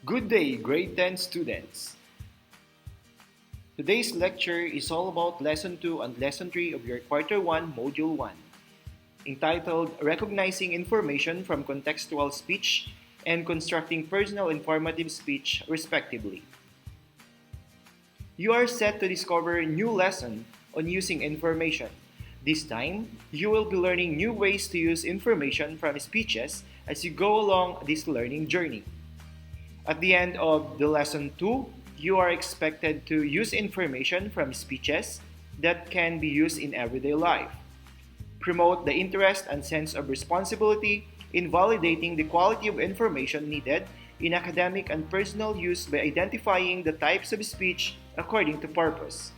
Good day, grade 10 students. Today's lecture is all about Lesson 2 and Lesson 3 of your Quarter 1, Module 1, entitled Recognizing Information from Contextual Speech and Constructing Personal Informative Speech, respectively. You are set to discover a new lesson on using information. This time, you will be learning new ways to use information from speeches as you go along this learning journey. At the end of the lesson 2, you are expected to use information from speeches that can be used in everyday life. Promote the interest and sense of responsibility in validating the quality of information needed in academic and personal use by identifying the types of speech according to purpose.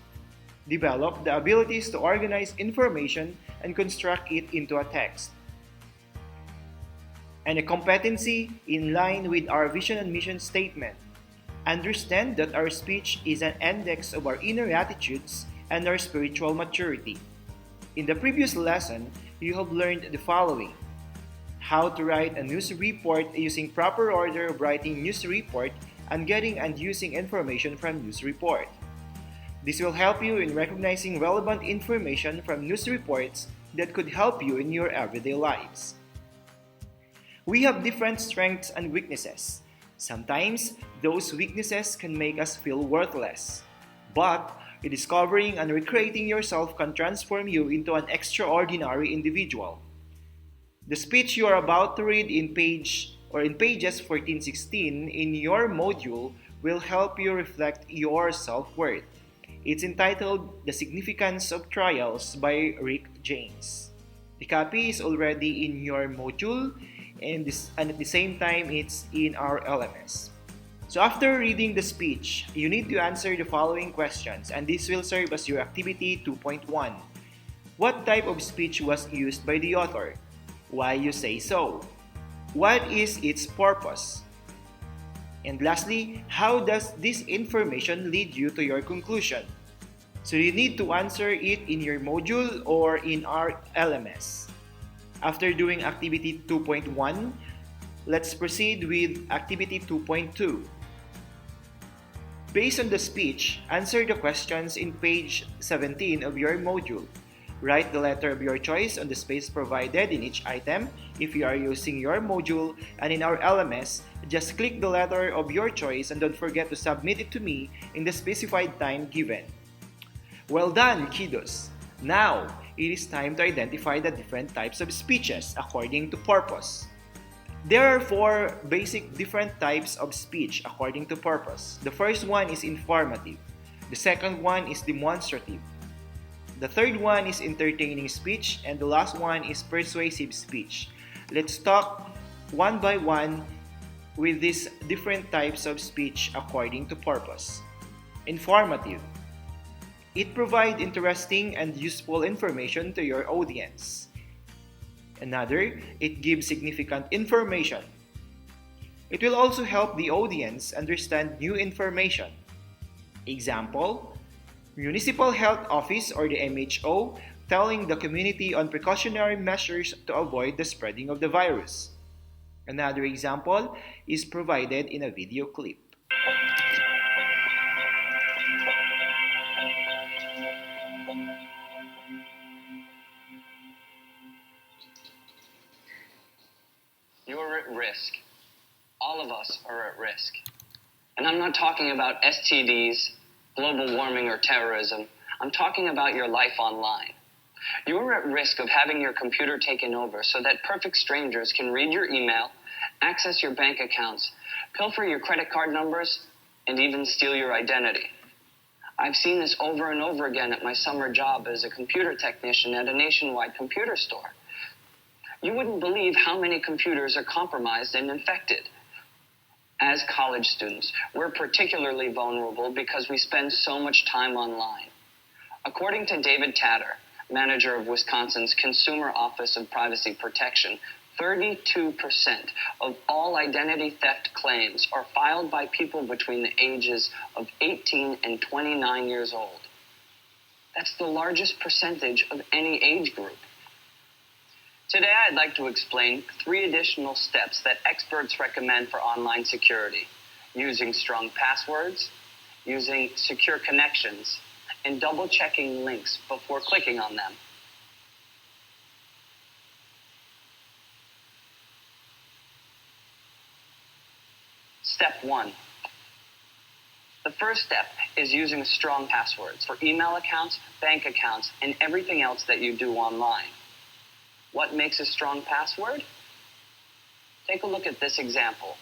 Develop the abilities to organize information and construct it into a text. And a competency in line with our vision and mission statement. Understand that our speech is an index of our inner attitudes and our spiritual maturity. In the previous lesson, you have learned the following: how to write a news report using proper order of writing news report and getting and using information from news report. This will help you in recognizing relevant information from news reports that could help you in your everyday lives. We have different strengths and weaknesses. Sometimes, those weaknesses can make us feel worthless. But, rediscovering and recreating yourself can transform you into an extraordinary individual. The speech you are about to read in pages 14-16 in your module will help you reflect your self-worth. It's entitled The Significance of Trials by Rick James. The copy is already in your module and at the same time it's in our LMS. So after reading the speech, you need to answer the following questions, and this will serve as your activity 2.1. What type of speech was used by the author? Why you say so? What is its purpose? And lastly, how does this information lead you to your conclusion? So you need to answer it in your module or in our LMS. After doing activity 2.1, let's proceed with activity 2.2. Based on the speech, answer the questions in page 17 of your module. Write the letter of your choice on the space provided in each item if you are using your module, and in our LMS, just click the letter of your choice and don't forget to submit it to me in the specified time given. Well done, kiddos! Now, it is time to identify the different types of speeches according to purpose. There are 4 basic different types of speech according to purpose. The first one is informative. The second one is demonstrative. The third one is entertaining speech, and the last one is persuasive speech. Let's talk one by one with these different types of speech according to purpose. Informative. It provides interesting and useful information to your audience. Another, it gives significant information. It will also help the audience understand new information. Example, Municipal Health Office or the MHO telling the community on precautionary measures to avoid the spreading of the virus. Another example is provided in a video clip. You are at risk. All of us are at risk. And I'm not talking about STDs, global warming, or terrorism. I'm talking about your life online. You are at risk of having your computer taken over so that perfect strangers can read your email, access your bank accounts, pilfer your credit card numbers, and even steal your identity. I've seen this over and over again at my summer job as a computer technician at a nationwide computer store. You wouldn't believe how many computers are compromised and infected. As college students, we're particularly vulnerable because we spend so much time online. According to David Tatter, manager of Wisconsin's Consumer Office of Privacy Protection, 32% of all identity theft claims are filed by people between the ages of 18 and 29 years old. That's the largest percentage of any age group. Today, I'd like to explain 3 additional steps that experts recommend for online security. using strong passwords, using secure connections, and double-checking links before clicking on them. Step 1. The first step is using strong passwords for email accounts, bank accounts, and everything else that you do online. What makes a strong password? Take a look at this example.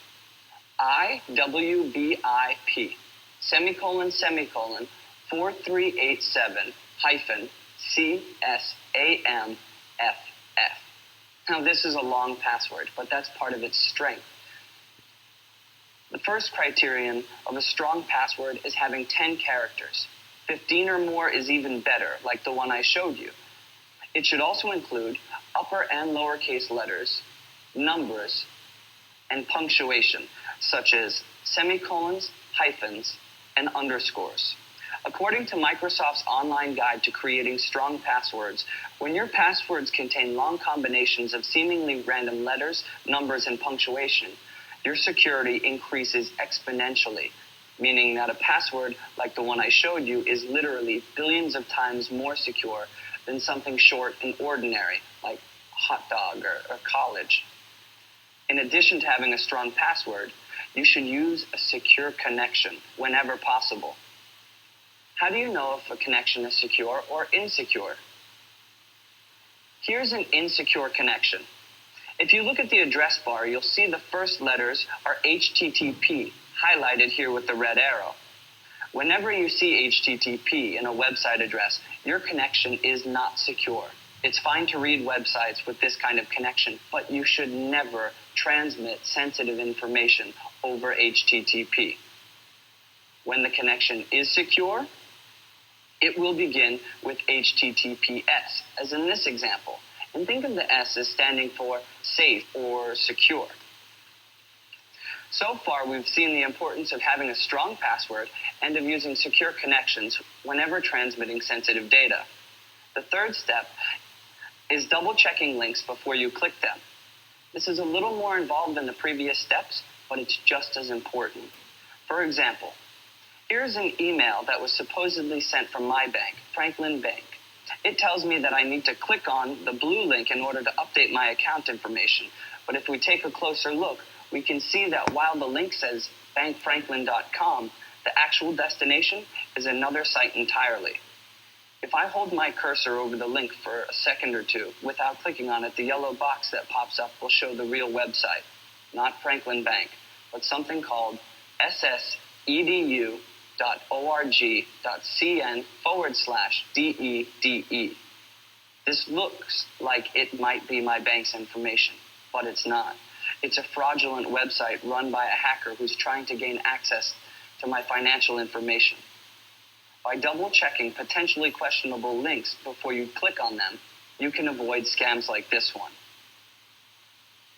IWBIP, semicolon, semicolon, 4387 hyphen CSAMFF. Now this is a long password, but that's part of its strength. The first criterion of a strong password is having 10 characters. 15 or more is even better, like the one I showed you. It should also include upper and lowercase letters, numbers, and punctuation, such as semicolons, hyphens, and underscores. According to Microsoft's online guide to creating strong passwords, when your passwords contain long combinations of seemingly random letters, numbers, and punctuation, your security increases exponentially, meaning that a password like the one I showed you is literally billions of times more secure than something short and ordinary, like hot dog or college. In addition to having a strong password, you should use a secure connection whenever possible. How do you know if a connection is secure or insecure? Here's an insecure connection. If you look at the address bar, you'll see the first letters are HTTP, highlighted here with the red arrow. Whenever you see HTTP in a website address, your connection is not secure. It's fine to read websites with this kind of connection, but you should never transmit sensitive information over HTTP. When the connection is secure, it will begin with HTTPS, as in this example. And think of the S as standing for safe or secure. So far, we've seen the importance of having a strong password and of using secure connections whenever transmitting sensitive data. The third step is double-checking links before you click them. This is a little more involved than the previous steps, but it's just as important. For example, here's an email that was supposedly sent from my bank, Franklin Bank. It tells me that I need to click on the blue link in order to update my account information. But if we take a closer look, we can see that while the link says bankfranklin.com, the actual destination is another site entirely. If I hold my cursor over the link for a second or two without clicking on it, the yellow box that pops up will show the real website, not Franklin Bank, but something called ssEDU.org.cn/DEDE. This looks like it might be my bank's information, but it's not. It's a fraudulent website run by a hacker who's trying to gain access to my financial information. By double-checking potentially questionable links before you click on them, you can avoid scams like this one.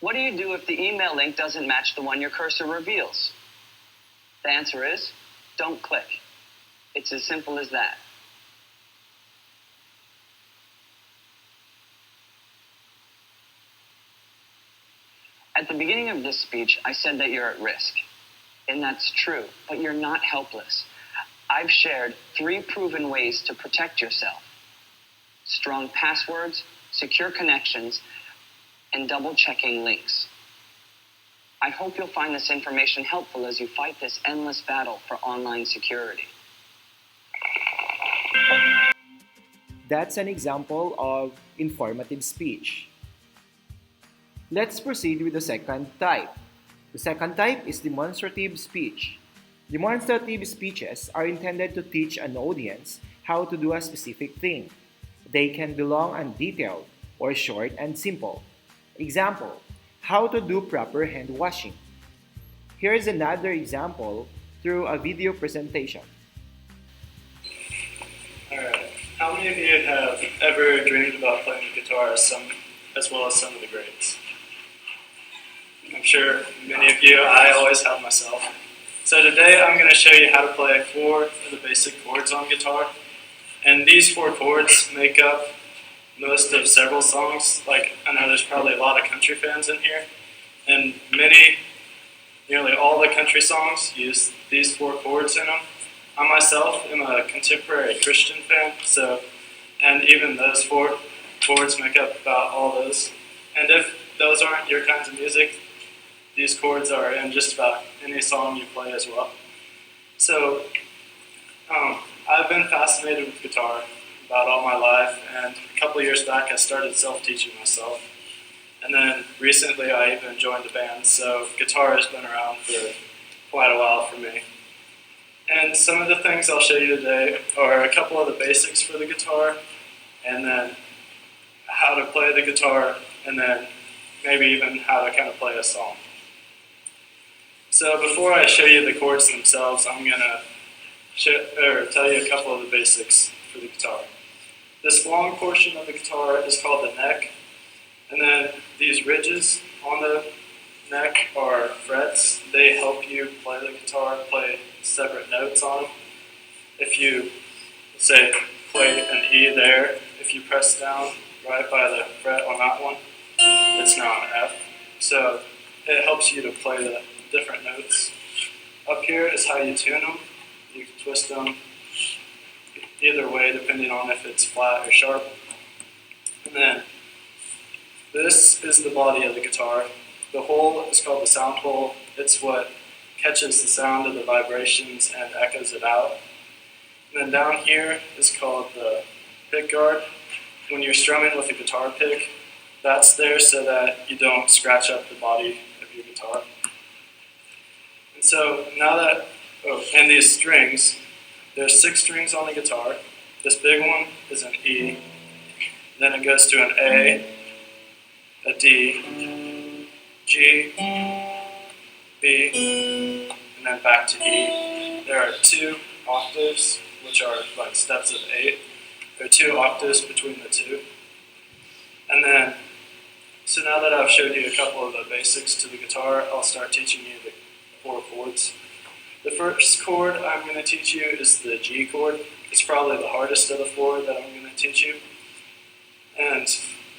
What do you do if the email link doesn't match the one your cursor reveals? The answer is, don't click. It's as simple as that. At the beginning of this speech, I said that you're at risk. And that's true, but you're not helpless. I've shared 3 proven ways to protect yourself: strong passwords, secure connections, and double-checking links. I hope you'll find this information helpful as you fight this endless battle for online security. That's an example of informative speech. Let's proceed with the second type. The second type is demonstrative speech. Demonstrative speeches are intended to teach an audience how to do a specific thing. They can be long and detailed or short and simple. Example, how to do proper hand washing. Here's another example through a video presentation. Alright, how many of you have ever dreamed about playing the guitar as well as some of the greats? I'm sure many of you, I always have myself. So today I'm going to show you how to play 4 of the basic chords on guitar. And these 4 chords make up most of several songs. Like, I know there's probably a lot of country fans in here. And many Nearly all the country songs use these 4 chords in them. I myself am a contemporary Christian fan, and even those 4 chords make up about all those. And if those aren't your kinds of music, these chords are in just about any song you play as well. So I've been fascinated with guitar about all my life, and a couple years back I started self-teaching myself. And then recently I even joined a band, so guitar has been around for quite a while for me. And some of the things I'll show you today are a couple of the basics for the guitar, and then how to play the guitar, and then maybe even how to kind of play a song. So before I show you the chords themselves, I'm going to tell you a couple of the basics for the guitar. This long portion of the guitar is called the neck, and then these ridges on the neck are frets. They help you play the guitar, play separate notes on them. If you, say, play an E there, if you press down right by the fret on that one, it's now an F. So it helps you to play the different notes. Up here is how you tune them. You can twist them either way depending on if it's flat or sharp. And then this is the body of the guitar. The hole is called the sound hole. It's what catches the sound of the vibrations and echoes it out. And then down here is called the pick guard. When you're strumming with a guitar pick, that's there so that you don't scratch up the body of your guitar. And so now that, and these strings, there's 6 strings on the guitar. This big one is an E. Then it goes to an A D, G, B, and then back to E. There are 2 octaves, which are like steps of 8. There are 2 octaves between the 2. And then, so now that I've showed you a couple of the basics to the guitar, I'll start teaching you the 4 chords. The first chord I'm going to teach you is the G chord. It's probably the hardest of the 4 that I'm going to teach you. And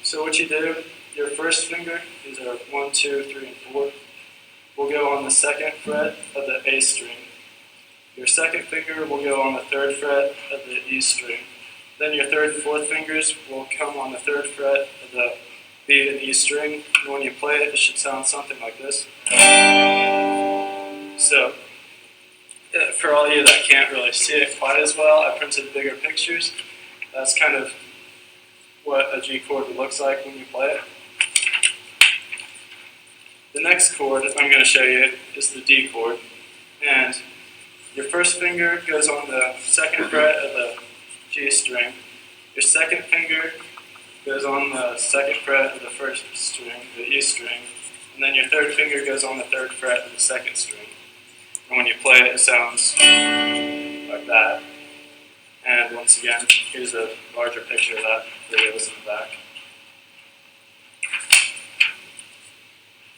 so what you do, your first finger, these are 1, 2, 3, and 4, will go on the 2nd fret of the A string. Your second finger will go on the 3rd fret of the E string. Then your 3rd and 4th fingers will come on the 3rd fret of the B and E string. And when you play it, it should sound something like this. So, for all of you that can't really see it quite as well, I printed bigger pictures. That's kind of what a G chord looks like when you play it. The next chord I'm going to show you is the D chord. And your first finger goes on the 2nd fret of the G string. Your second finger goes on the 2nd fret of the 1st string, the E string. And then your 3rd finger goes on the 3rd fret of the 2nd string. And when you play it, it sounds like that. And once again, here's a larger picture of that for those in the back.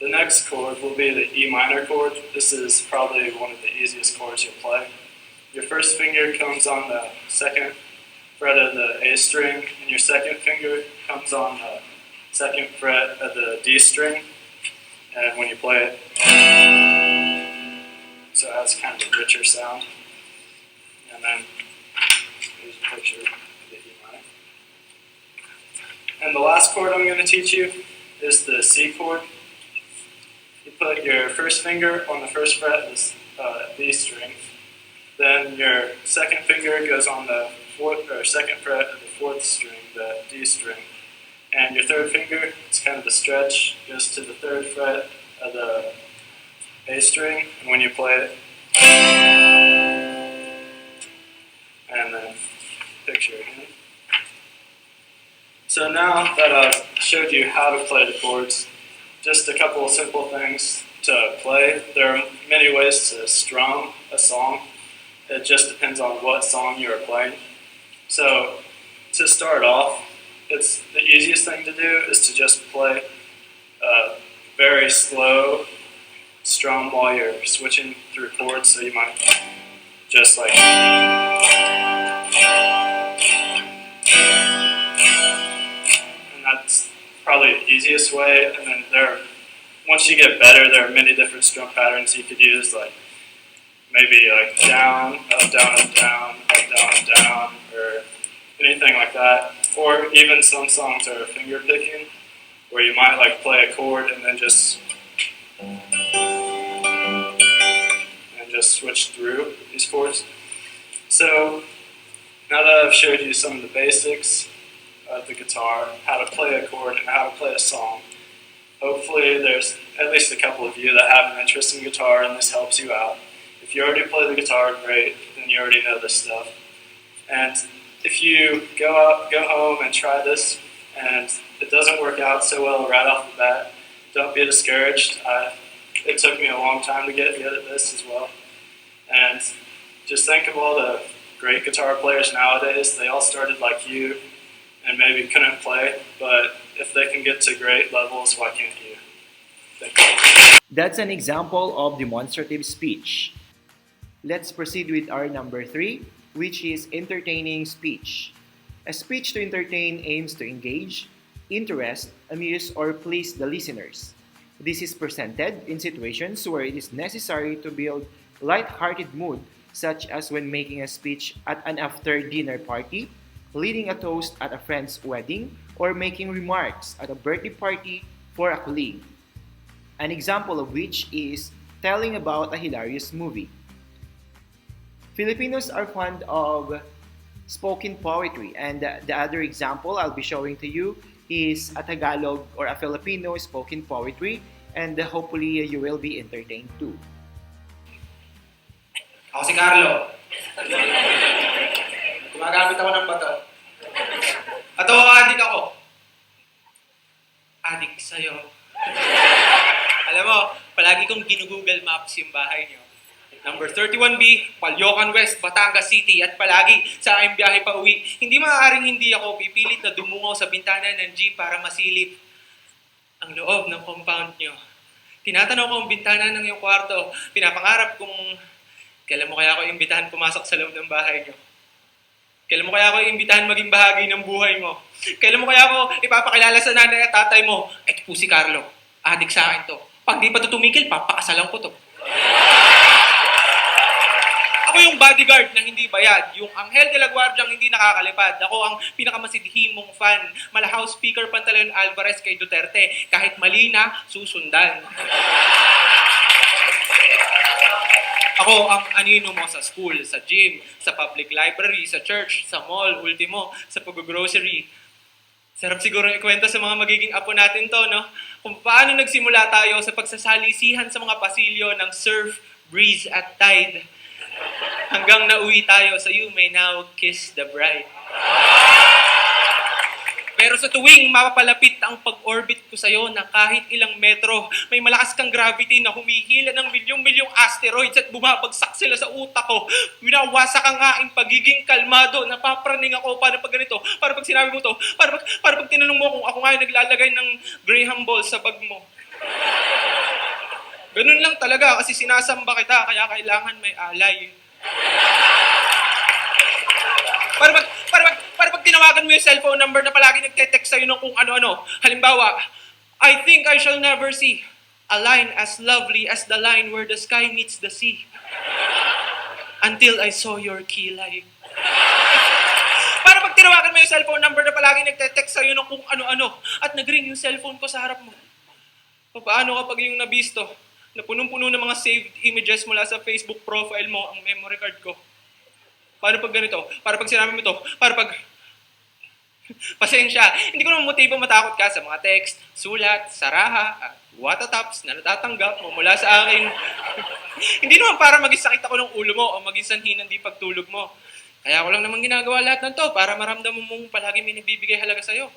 The next chord will be the E minor chord. This is probably one of the easiest chords you'll play. Your first finger comes on the 2nd fret of the A string, and your second finger comes on the 2nd fret of the D string. And when you play it, so it has kind of a richer sound. And then here's a picture of the E minor. And the last chord I'm going to teach you is the C chord. You put your first finger on the 1st fret of the B string. Then your second finger goes on the 2nd fret of the 4th string, the D string. And your 3rd finger, it's kind of a stretch, goes to the 3rd fret of the A string. And when you play it, and then picture again. So now that I've showed you how to play the chords, just a couple of simple things to play. There are many ways to strum a song. It just depends on what song you are playing. So to start off, it's the easiest thing to do is to just play a very slow strum while you're switching through chords. So you might just like, and that's probably the easiest way. And then there are once you get better, there are many different strum patterns you could use, like maybe like down, up, down, or anything like that. Or even some songs are finger picking, where you might like play a chord and then just switch through these chords. So now that I've showed you some of the basics of the guitar, how to play a chord and how to play a song, hopefully there's at least a couple of you that have an interest in guitar and this helps you out. If you already play the guitar, great, then you already know this stuff. And if you go home and try this and it doesn't work out so well right off the bat, don't be discouraged. It took me a long time to get good at this as well. And just think of all the great guitar players nowadays. They all started like you and maybe couldn't play, but if they can get to great levels, why can't you? Thank you. That's an example of demonstrative speech. Let's proceed with our number 3, which is entertaining speech. A speech to entertain aims to engage, interest, amuse, or please the listeners. This is presented in situations where it is necessary to build light-hearted mood, such as when making a speech at an after-dinner party, leading a toast at a friend's wedding, or making remarks at a birthday party for a colleague. An example of which is telling about a hilarious movie. Filipinos are fond of spoken poetry, and the other example I'll be showing to you is a Tagalog or a Filipino spoken poetry, and hopefully you will be entertained too. Ako si Carlo. Gumagamit ako ng bato. At adik ako. Adik sa'yo. Alam mo, palagi kong ginugoogle Maps yung bahay niyo. Number 31B, Palyokan West, Batangas City, at palagi sa aking biyahe pa uwi, hindi maaaring hindi ako pipilit na dumungaw sa bintana ng jeep para masilip ang loob ng compound niyo. Tinatanaw ko ang bintana ng iyong kwarto, pinapangarap kong kailan mo kaya ako imbitahan pumasok sa loob ng bahay niyo? Kailan mo kaya ako imbitahan maging bahagi ng buhay mo? Kailan mo kaya ako ipapakilala sa nanay at tatay mo? Ito po si Carlo. Adik sa akin to. Pag di pa ito tumigil, papakasalan ko to. Ako yung bodyguard na hindi bayad. Yung anghel de la guardiang hindi nakakalipad. Ako ang pinakamasidhimong fan. Malahouse speaker Pantaleon Alvarez kay Duterte. Kahit mali na, susundan. Ako ang anino mo sa school, sa gym, sa public library, sa church, sa mall, ultimo, sa pag-grocery. Sarap siguro ikwento sa mga magiging apo natin to, no? Kung paano nagsimula tayo sa pagsasalisihan sa mga pasilyo ng surf, breeze, at tide. Hanggang nauwi tayo sa You May Now Kiss the Bride. Pero sa tuwing mapapalapit ang pag-orbit ko sa'yo na kahit ilang metro, may malakas kang gravity na humihila ng milyong-milyong asteroids at bumabagsak sila sa utak ko. Winawasak ang aking pagiging kalmado. Napapraning ako para pag ganito, para pag sinabi mo to, para pag tinanong mo kung ako nga yung naglalagay ng Graham ball sa bag mo. Ganun lang talaga kasi sinasamba kita, kaya kailangan may alay. Para pag tinawagan mo yung cellphone number na palagi nagte-text sa'yo ng kung ano-ano. Halimbawa, I think I shall never see a line as lovely as the line where the sky meets the sea. Until I saw your kilay. Para pag tinawagan mo yung cellphone number na palagi nagte-text sa'yo ng kung ano-ano at nag-ring yung cellphone ko sa harap mo. Paano kapag yung nabisto na punong-puno ng mga saved images mula sa Facebook profile mo ang memory card ko? Paano pag ganito? Para pag sinabi mo to, para pag pasensya, hindi ko naman motibo matakot ka sa mga text, sulat, saraha, at watataps na natatanggap mo mula sa akin. Hindi naman para maging sakit ako ng ulo mo o maging sanhi ng di pagtulog mo. Kaya ko lang naman ginagawa lahat ng to para maramdaman mong palagi may nagbibigay halaga sa'yo.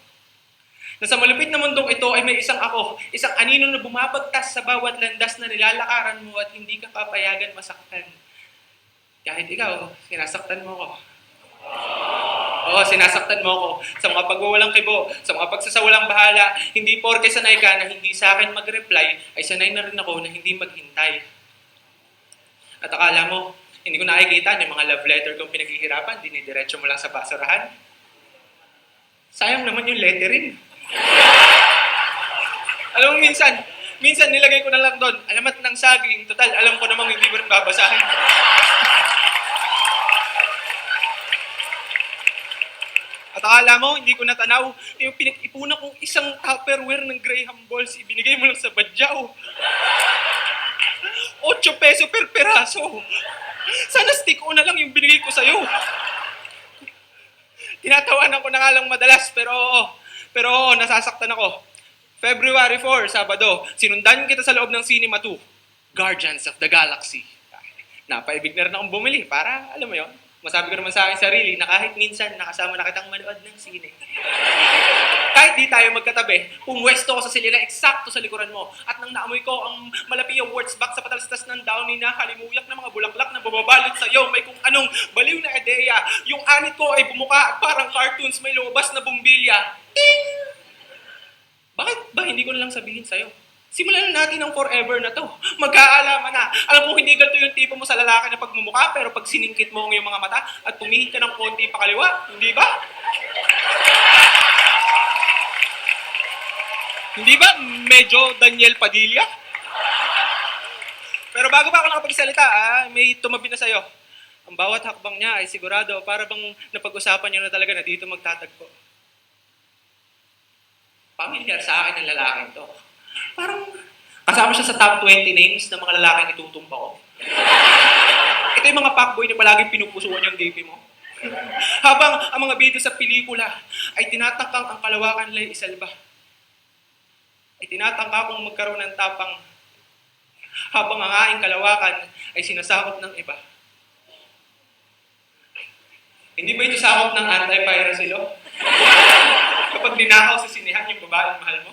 Na sa malupit na mundong ito ay may isang ako, isang anino na bumabagtas sa bawat landas na nilalakaran mo at hindi ka papayagan masaktan. Kahit ikaw, sinasaktan mo ko. Oo, sinasaktan mo ko sa mga pagwawalang kibo, sa mga pagsasawalang bahala. Hindi porke sanay ka na hindi sa akin mag-reply, ay sanay na rin ako na hindi maghintay. At akala mo, hindi ko nakikita yung mga love letter kong pinaghihirapan, dinidiretso mo lang sa basurahan. Sayang naman yung lettering. Alam mo, Minsan nilagay ko na lang doon, alamat ng saging, total, alam ko namang hindi mo rin babasahin. At akala mo, hindi ko natanaw, yung pinag-ipunan kong isang Tupperware ng Graham Balls, ibinigay mo lang sa badyaw. 8 peso per peraso. Sana stick-on na lang yung binigay ko sa'yo. Tinatawanan ko na nga lang madalas, pero oo, nasasaktan ako. February 4, Sabado, sinundan kita sa loob ng Cinema 2, Guardians of the Galaxy. Napaibig na rin akong bumili para, alam mo yun, masabi ko naman sa akin sarili na kahit minsan nakasama na kitang manood ng sine. Kahit di tayo magkatabi, pumwesto ko sa silila eksakto sa likuran mo at nang naamoy ko ang malapi yung words back sa patalstas ng downy na halimuyak ng mga bulaklak na bumabalot sa iyo, may kung anong baliw na ideya. Yung anit ko ay bumuka at parang cartoons may lumabas na bumbilya. Ting! Bakit ba hindi ko na lang sabihin sa'yo? Simulan na natin ang forever na to. Magkaalaman na. Alam mo, hindi ganito yung tipo mo sa lalaki na pagmumukha, pero pag siningkit mo ang iyong mga mata at tumingin ka ng konti pakaliwa, hindi ba? Hindi ba medyo Daniel Padilla? Pero bago pa ako nakapagsalita, may tumabi na sa'yo. Ang bawat hakbang niya ay sigurado, para bang napag-usapan niyo na talaga na dito magtatagpo. Pamilyar sa akin ang lalaking to. Parang kasama siya sa top 20 names ng mga lalaking itutumpa ko. Ito yung mga fuckboy na palaging pinupusuan yung gaby mo. Habang ang mga bida sa pelikula ay tinatangkang ang kalawakan lay isalba. Ay tinatangka kong magkaroon ng tapang habang ang aking kalawakan ay sinasakop ng iba. Hindi ba ito sakop ng anti-piracy law? Kapag dinakaw sa sinihan yung babaeng mahal mo?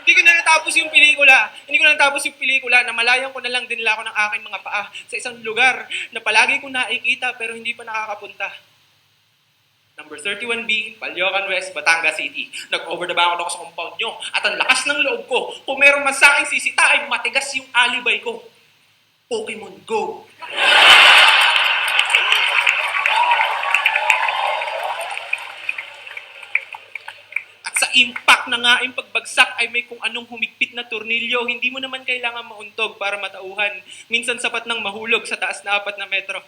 Hindi ko na natapos yung pelikula na malayan ko na lang din ako ng aking mga paa sa isang lugar na palagi kong nakikita pero hindi pa nakakapunta. Number 31B, Balyocan West, Batangas City. Nag-over-the-back ako sa compound nyo at ang lakas ng loob ko. Kung meron man sa akin sisita ay matigas yung alibay ko. Pokemon Go! Sa impact na nga yung pagbagsak ay may kung anong humigpit na tornilyo. Hindi mo naman kailangan mauntog para matauhan. Minsan sapat nang mahulog sa taas na 4 na metro.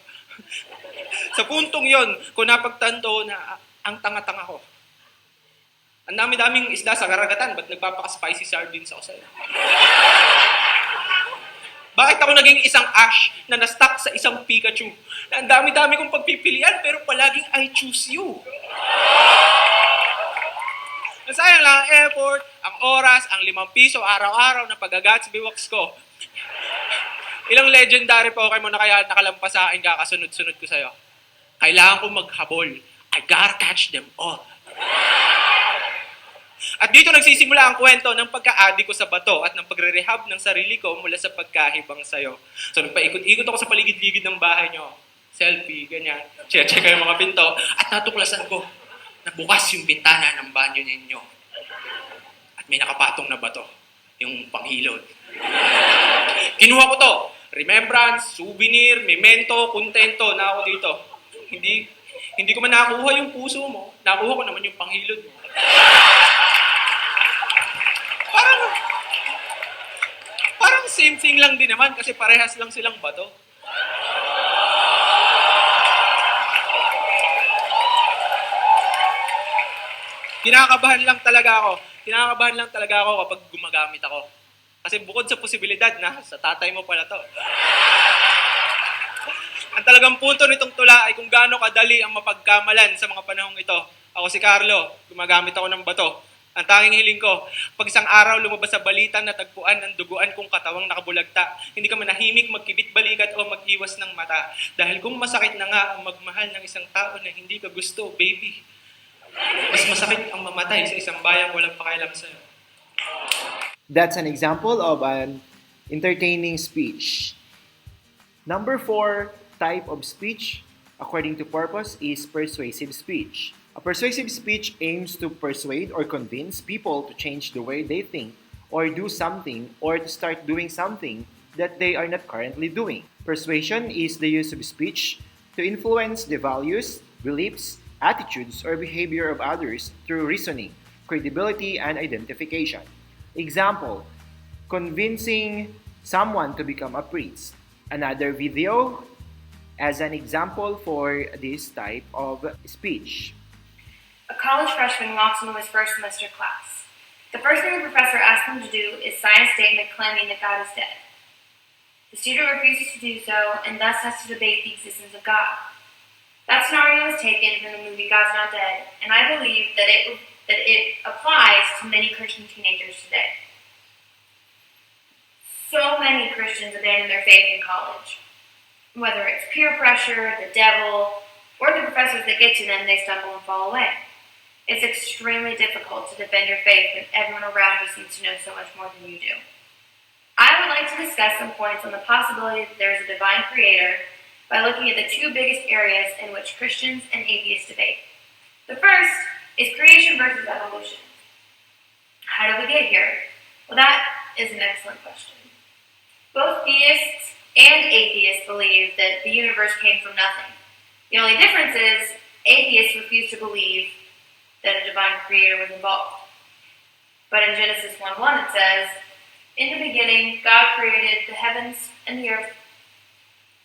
Sa puntong yon, kung napagtanto na ang tanga-tanga ko. Ang dami-daming isda sa karagatan, ba't nagpapaka-spicy sardines ako sa'yo? Bakit ako naging isang Ash na na-stuck sa isang Pikachu? Na ang dami-dami kong pagpipilian pero palaging I choose you. Nasayang lang ang effort, ang oras, ang 5 piso araw-araw na pag-Gatsby walks ko. Ilang legendary Pokemon na kaya nakalampas sa akin kakasunod-sunod ko sa'yo. Kailangan ko maghabol. I gotta catch them all. At dito nagsisimula ang kwento ng pagka-addict ko sa bato at ng pagre-rehab ng sarili ko mula sa pagkahibang sa'yo. So nagpaikot-ikot ako sa paligid-ligid ng bahay nyo. Selfie, ganyan. Check yung mga pinto. At natuklasan ko na bukas yung bintana ng banyo ninyo. At may nakapatong na bato, yung panghilod. Kinuha ko to. Remembrance, souvenir, memento, kontento na ako dito. Hindi ko man nakuha yung puso mo, nakuha ko naman yung panghilod mo. Parang same thing lang din naman kasi parehas lang silang bato. Kinakabahan lang talaga ako kapag gumagamit ako. Kasi bukod sa posibilidad na sa tatay mo pala to. Ang talagang punto nitong tula ay kung gaano kadali ang mapagkamalan sa mga panahong ito. Ako si Carlo, gumagamit ako ng bato. Ang tanging hiling ko, pag isang araw lumabas sa balita na tagpuan ang duguan kong katawang nakabulagta, hindi ka manahimik, magkibit balikat o mag-iwas ng mata. Dahil kung masakit na nga ang magmahal ng isang tao na hindi ka gusto, baby, mas masakit ang mamatay sa isang bayang walang pakialam sa'yo. That's an example of an entertaining speech. Number 4 type of speech, according to purpose, is persuasive speech. A persuasive speech aims to persuade or convince people to change the way they think or do something or to start doing something that they are not currently doing. Persuasion is the use of speech to influence the values, beliefs, attitudes, or behavior of others through reasoning, credibility and identification. Example, convincing someone to become a priest. Another video as an example for this type of speech. A college freshman walks into his first semester class. The first thing the professor asks him to do is sign a statement claiming that God is dead. The student refuses to do so and thus has to debate the existence of God. That scenario is taken from the movie God's Not Dead, and I believe that it applies to many Christian teenagers today. So many Christians abandon their faith in college. Whether it's peer pressure, the devil, or the professors that get to them, they stumble and fall away. It's extremely difficult to defend your faith when everyone around you seems to know so much more than you do. I would like to discuss some points on the possibility that there is a divine creator by looking at the two biggest areas in which Christians and atheists debate. The first is creation versus evolution. How did we get here? Well, that is an excellent question. Both theists and atheists believe that the universe came from nothing. The only difference is atheists refuse to believe that a divine creator was involved. But in Genesis 1:1 it says, "In the beginning, God created the heavens and the earth."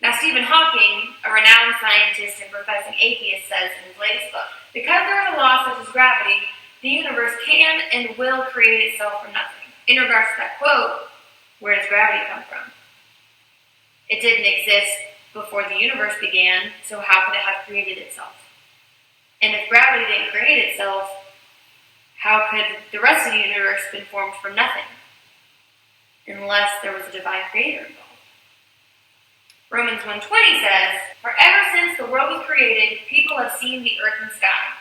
Now, Stephen Hawking, a renowned scientist and professing atheist, says in his latest book, because there are laws such as gravity, the universe can and will create itself from nothing. In regards to that quote, where does gravity come from? It didn't exist before the universe began, so how could it have created itself? And if gravity didn't create itself, how could the rest of the universe have been formed from nothing? Unless there was a divine creator involved. Romans 1:20 says, "For ever since the world was created, people have seen the earth and sky.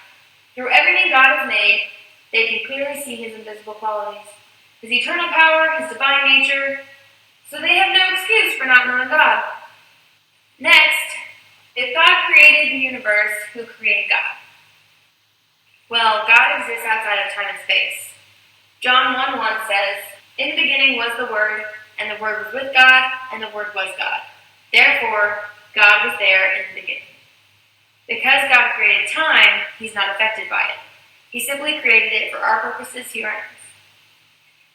Through everything God has made, they can clearly see his invisible qualities, his eternal power, his divine nature, so they have no excuse for not knowing God." Next, if God created the universe, who created God? Well, God exists outside of time and space. John 1:1 says, "In the beginning was the Word, and the Word was with God, and the Word was God. Therefore, God was there in the beginning." Because God created time, he's not affected by it. He simply created it for our purposes here on earth.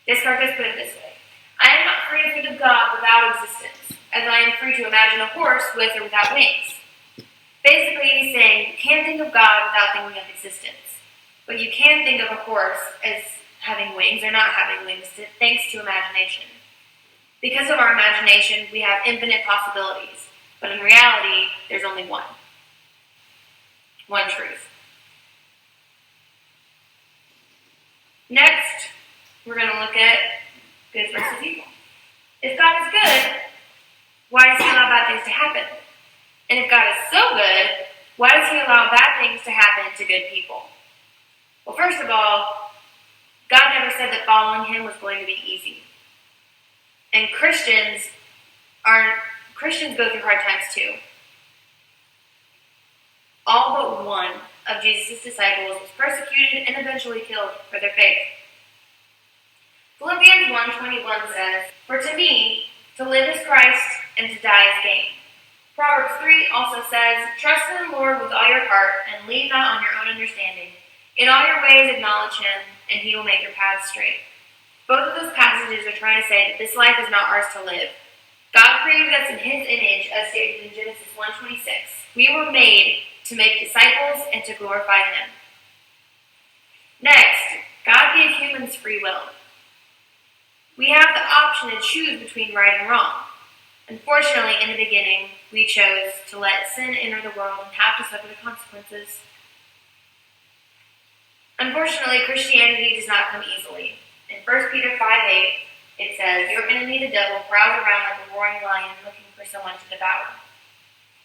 Descartes put it this way, "I am not free to think of God without existence, as I am free to imagine a horse with or without wings." Basically, he's saying you can't think of God without thinking of existence, but you can think of a horse as having wings or not having wings thanks to imagination. Because of our imagination, we have infinite possibilities, but in reality, there's only one truth. Next, we're going to look at good versus evil. If God is good, why does he allow bad things to happen? And if God is so good, why does he allow bad things to happen to good people? Well, first of all, God never said that following him was going to be easy. And Christians go through hard times too. All but one of Jesus' disciples was persecuted and eventually killed for their faith. Philippians 1:21 says, "For to me, to live is Christ, and to die is gain." Proverbs 3 also says, "Trust in the Lord with all your heart, and lean not on your own understanding. In all your ways acknowledge him, and he will make your paths straight." Both of those passages are trying to say that this life is not ours to live. God created us in his image, as stated in Genesis 1:26. We were made to make disciples and to glorify him. Next, God gave humans free will. We have the option to choose between right and wrong. Unfortunately, in the beginning, we chose to let sin enter the world and have to suffer the consequences. Unfortunately, Christianity does not come easily. In 1 Peter 5:8, it says, "Your enemy, the devil, prowls around like a roaring lion looking for someone to devour."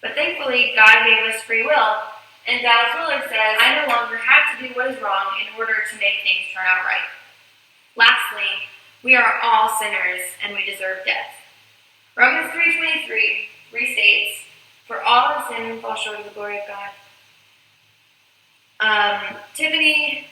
But thankfully, God gave us free will, and Dallas Willard says, "I no longer have to do what is wrong in order to make things turn out right." Lastly, we are all sinners, and we deserve death. Romans 3:23 restates, "For all have sinned and fall short of the glory of God." Tiffany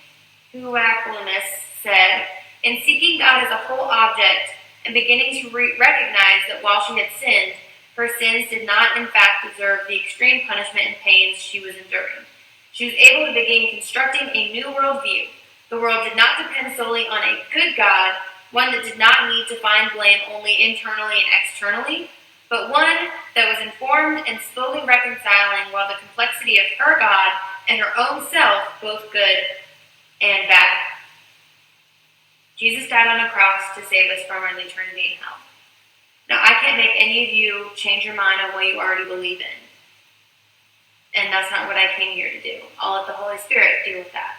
Huac-Loomis said, "In seeking God as a whole object and beginning to recognize that while she had sinned, her sins did not in fact deserve the extreme punishment and pains she was enduring, she was able to begin constructing a new worldview, The world did not depend solely on a good God, one that did not need to find blame only internally and externally, but one that was informed and slowly reconciling while the complexity of her God and her own self, both good and bad. Jesus died on a cross to save us from an eternity in hell. Now, I can't make any of you change your mind on what you already believe in. And that's not what I came here to do. I'll let the Holy Spirit deal with that.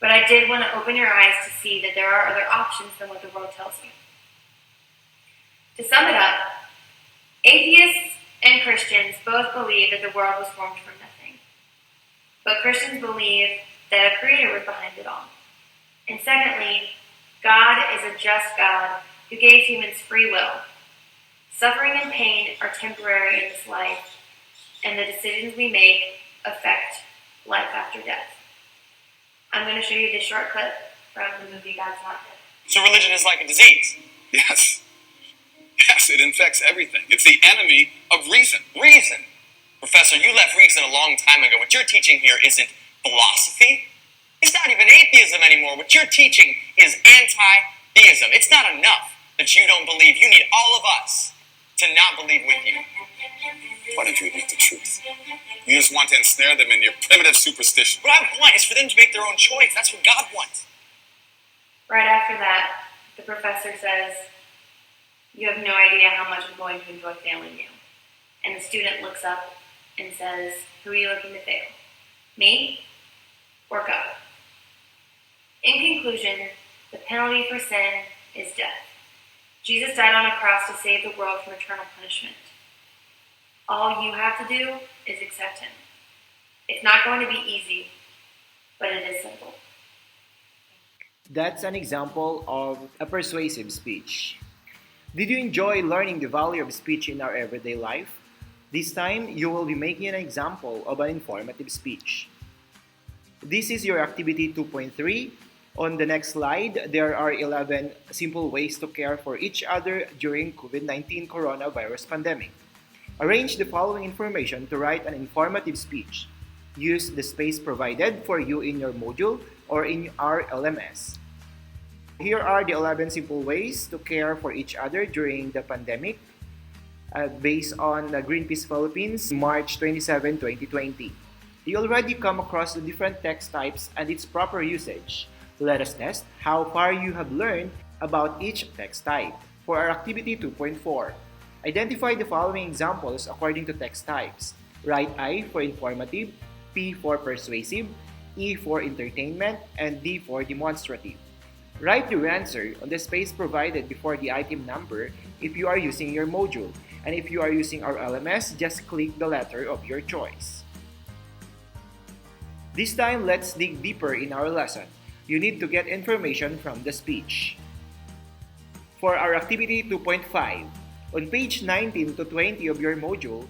But I did want to open your eyes to see that there are other options than what the world tells you. To sum it up, atheists and Christians both believe that the world was formed from nothing. But Christians believe that a creator was behind it all. And secondly, God is a just God who gave humans free will. Suffering and pain are temporary in this life, and the decisions we make affect life after death. I'm going to show you this short clip from the movie God's Not Dead. So religion is like a disease. Yes. Yes, it infects everything. It's the enemy of reason. Reason. Professor, you left reason a long time ago. What you're teaching here isn't philosophy. It's not even atheism anymore. What you're teaching is anti-theism. It's not enough that you don't believe. You need all of us to not believe with you. Why don't you admit the truth? You just want to ensnare them in your primitive superstition. What I want is for them to make their own choice. That's what God wants. Right after that, the professor says, "You have no idea how much I'm going to enjoy failing you." And the student looks up and says, "Who are you looking to fail? Me or God?" In conclusion, the penalty for sin is death. Jesus died on a cross to save the world from eternal punishment. All you have to do is accept him. It's not going to be easy, but it is simple. That's an example of a persuasive speech. Did you enjoy learning the value of speech in our everyday life? This time, you will be making an example of an informative speech. This is your activity 2.3. On the next slide, there are 11 simple ways to care for each other during COVID-19 coronavirus pandemic. Arrange the following information to write an informative speech. Use the space provided for you in your module or in our LMS. Here are the 11 simple ways to care for each other during the pandemic based on Greenpeace Philippines, March 27, 2020. You already come across the different text types and its proper usage. Let us test how far you have learned about each text type. For our activity 2.4, identify the following examples according to text types. Write I for informative, P for persuasive, E for entertainment, and D for demonstrative. Write your answer on the space provided before the item number if you are using your module, and if you are using our LMS, just click the letter of your choice. This time, let's dig deeper in our lesson. You need to get information from the speech. For our activity 2.5, on page 19 to 20 of your module,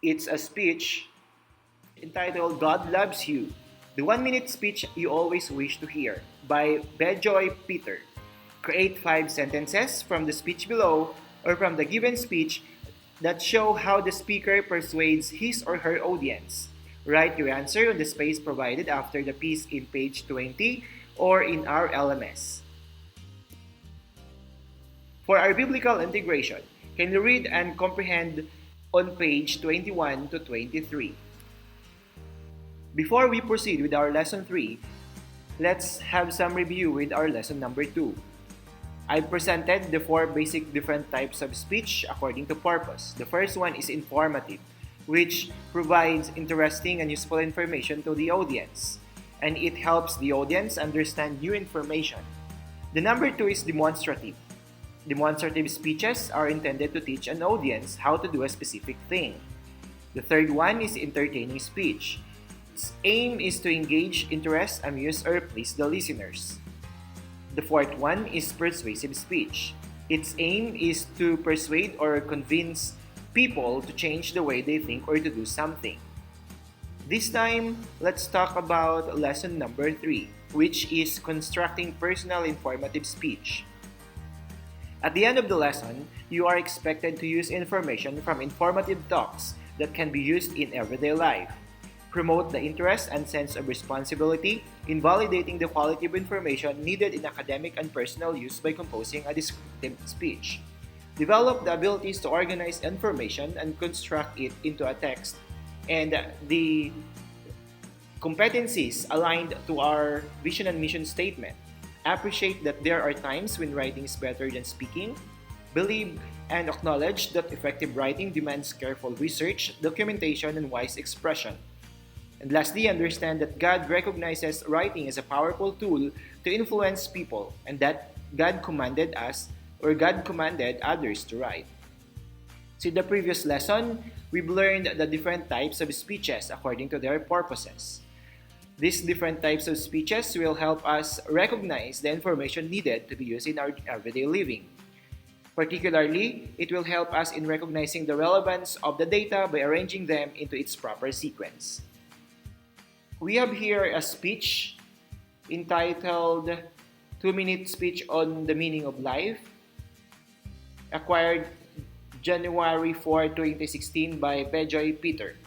it's a speech entitled God Loves You, the 1-minute speech you always wish to hear by Bejoy Peter. Create 5 sentences from the speech below or from the given speech that show how the speaker persuades his or her audience. Write your answer on the space provided after the piece in page 20 or in our LMS. For our biblical integration, can you read and comprehend on page 21 to 23? Before we proceed with our lesson 3, let's have some review with our lesson number 2. I presented the 4 basic different types of speech according to purpose. The first one is informative, which provides interesting and useful information to the audience, and it helps the audience understand new information. The number 2 is demonstrative. Demonstrative speeches are intended to teach an audience how to do a specific thing. The third one is entertaining speech. Its aim is to engage, interest, amuse, or please the listeners. The fourth one is persuasive speech. Its aim is to persuade or convince people to change the way they think or to do something. This time, let's talk about lesson number 3, which is constructing personal informative speech. At the end of the lesson, you are expected to use information from informative talks that can be used in everyday life. promote the interest and sense of responsibility in validating the quality of information needed in academic and personal use by composing a descriptive speech. Develop the abilities to organize information and construct it into a text, and the competencies aligned to our vision and mission statement. Appreciate that there are times when writing is better than speaking. Believe and acknowledge that effective writing demands careful research, documentation, and wise expression. And lastly, understand that God recognizes writing as a powerful tool to influence people, and that God commanded others to write. So in the previous lesson, we've learned the different types of speeches according to their purposes. These different types of speeches will help us recognize the information needed to be used in our everyday living. Particularly, it will help us in recognizing the relevance of the data by arranging them into its proper sequence. We have here a speech entitled 2-Minute Speech on the Meaning of Life, acquired January 4, 2016 by Bejoy Peter.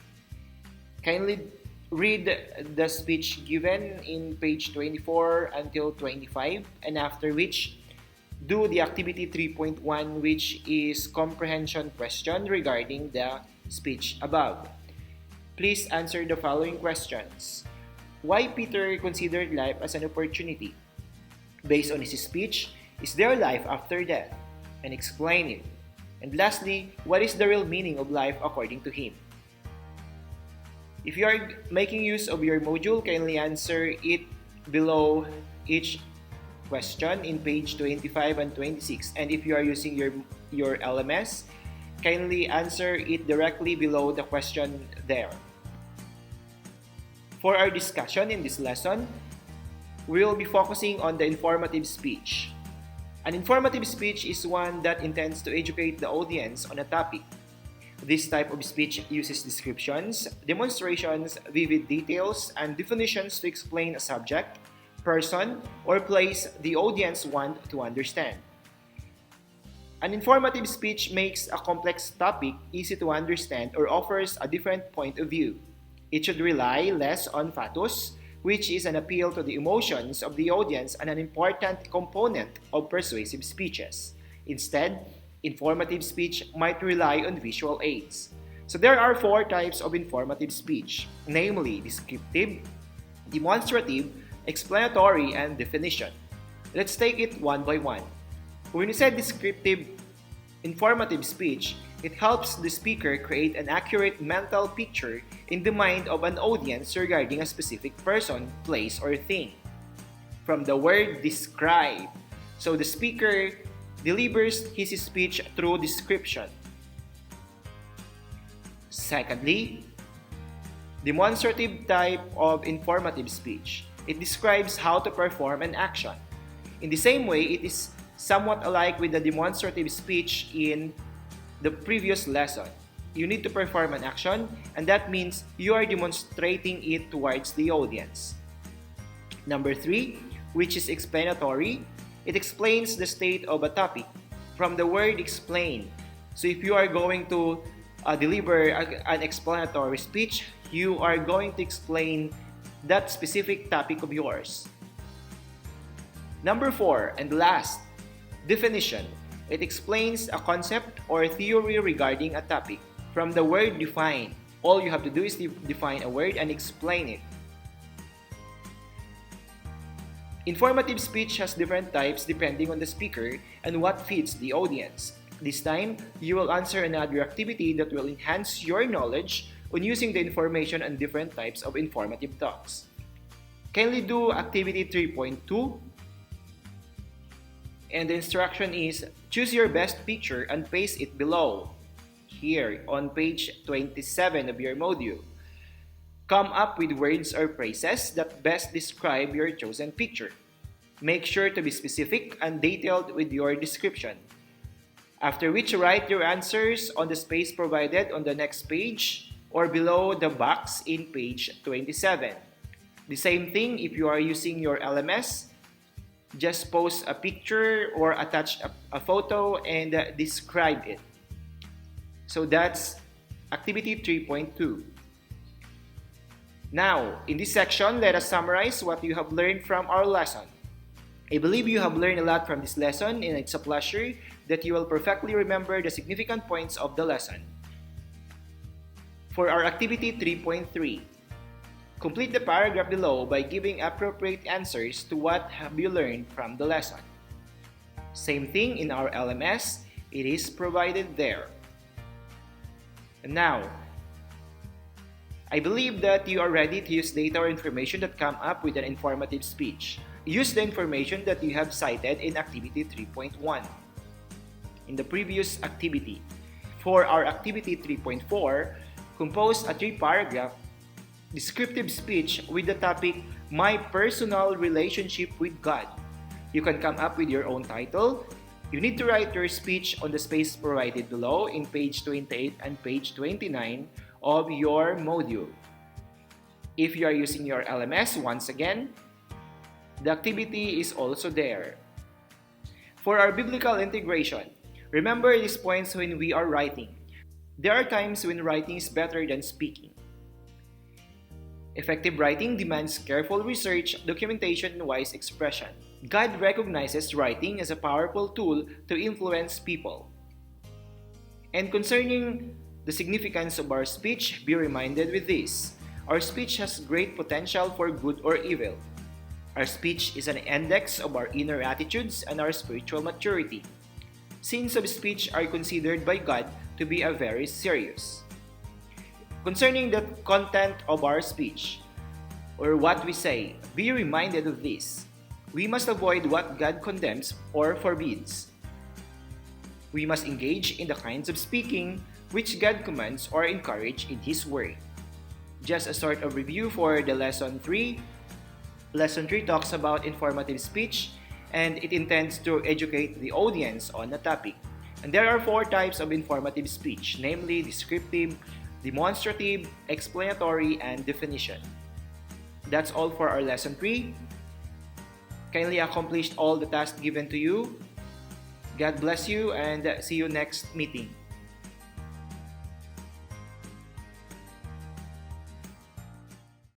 Kindly read the speech given in page 24 until 25, and after which do the activity 3.1, which is comprehension question regarding the speech above. Please answer the following questions. Why Peter considered life as an opportunity? Based on his speech, is there life after death? And explain it. And lastly, what is the real meaning of life according to him? If you are making use of your module, kindly answer it below each question in page 25 and 26. And if you are using your LMS, kindly answer it directly below the question there. For our discussion in this lesson, we will be focusing on the informative speech. An informative speech is one that intends to educate the audience on a topic. This type of speech uses descriptions, demonstrations, vivid details, and definitions to explain a subject, person, or place the audience want to understand. An informative speech makes a complex topic easy to understand or offers a different point of view. It should rely less on pathos, which is an appeal to the emotions of the audience and an important component of persuasive speeches. Instead, informative speech might rely on visual aids. So there are 4 types of informative speech, namely descriptive, demonstrative, explanatory, and definition. Let's take it one by one. When you say descriptive, informative speech, it helps the speaker create an accurate mental picture in the mind of an audience regarding a specific person, place, or thing. From the word describe, so the speaker delivers his speech through description. Secondly, demonstrative type of informative speech. It describes how to perform an action. In the same way, it is somewhat alike with the demonstrative speech in the previous lesson. You need to perform an action, and that means you are demonstrating it towards the audience. Number 3, which is explanatory. It explains the state of a topic. From the word explain. So if you are going to deliver an explanatory speech, you are going to explain that specific topic of yours. Number 4, and last, definition. It explains a concept or theory regarding a topic. From the word define, all you have to do is define a word and explain it. Informative speech has different types depending on the speaker and what fits the audience. This time, you will answer another activity that will enhance your knowledge on using the information on different types of informative talks. Kindly do activity 3.2, and the instruction is choose your best picture and paste it below, here on page 27 of your module. Come up with words or phrases that best describe your chosen picture. Make sure to be specific and detailed with your description. After which, write your answers on the space provided on the next page or below the box in page 27. The same thing if you are using your LMS. Just post a picture or attach a photo and describe it. So that's activity 3.2. Now, in this section, let us summarize what you have learned from our lesson. I believe you have learned a lot from this lesson, and it's a pleasure that you will perfectly remember the significant points of the lesson. For our activity 3.3, complete the paragraph below by giving appropriate answers to what have you learned from the lesson. Same thing in our LMS, it is provided there. And now, I believe that you are ready to use data or information that come up with an informative speech. Use the information that you have cited in activity 3.1. In the previous activity, for our activity 3.4, compose a 3-paragraph descriptive speech with the topic, My Personal Relationship with God. You can come up with your own title. You need to write your speech on the space provided below in page 28 and page 29 of your module. If you are using your LMS, once again, the activity is also there. For our biblical integration, remember these points when we are writing. There are times when writing is better than speaking. Effective writing demands careful research, documentation, and wise expression. God recognizes writing as a powerful tool to influence people. And concerning the significance of our speech, be reminded with this. Our speech has great potential for good or evil. Our speech is an index of our inner attitudes and our spiritual maturity. Sins of speech are considered by God to be very serious. Concerning the content of our speech, or what we say, be reminded of this. We must avoid what God condemns or forbids. We must engage in the kinds of speaking which God commands or encourages in His Word. Just a sort of review for the Lesson 3. Lesson 3 talks about informative speech, and it intends to educate the audience on a topic. And there are 4 types of informative speech, namely descriptive, demonstrative, explanatory, and definition. That's all for our Lesson 3. Kindly accomplish all the tasks given to you. God bless you and see you next meeting.